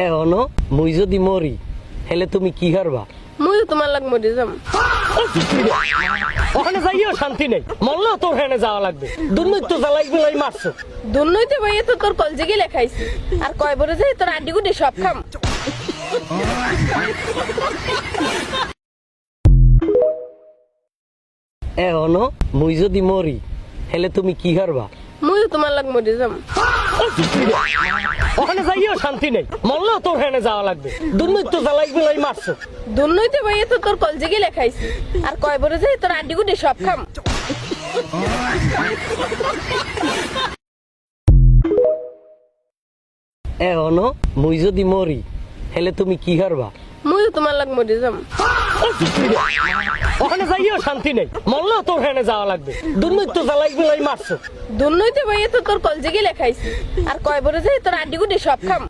এখনো মুই যদি মরি হেলে তুমি কি হারবা? মুই তোমার লাগ মরে যাম। ওখানে যাইও শান্তি নেই, মরলেও তোর হেনে যাওয়া লাগবে। দুর্নীতি তো জ্বালাই গুলাই মারছো। দুর্নইতে ভাইয়া তো তোর কলজে গিয়ে লেখাইছি, আর কয় বড় যে তোর আড্ডি গুড্ডি সব খাম। এখনো মুই যদি মরি হেলে তুমি কি হারবা? মুই তোমার লাগ মরে যাম। ওখানে যাইও শান্তি নেই, মরলেও তোর হেনে যাওয়া লাগবে। দুর্নীতি তো জ্বালাই গুলাই মারছো। দুর্নইতে ভাইয়া তো তোর কলজে গিয়ে লেখাইছি, আর কয় বড় যে তোর আড্ডি গুড্ডি সব খাম। এখনো মুই যদি মরি হেলে তুমি কি হারবা? মুই তোমার লাগ মরে যাম। ওখানে যাইও শান্তি নেই, মরলেও তোর হেনে যাওয়া লাগবে। দুর্নীতি তো জ্বালাই গুলাই মারছো। দুর্নইতে ভাইয়া তো তোর কলজে গিয়ে লেখাইছি, আর কয় বড় যে তোর আড্ডি গুড্ডি সব খাম।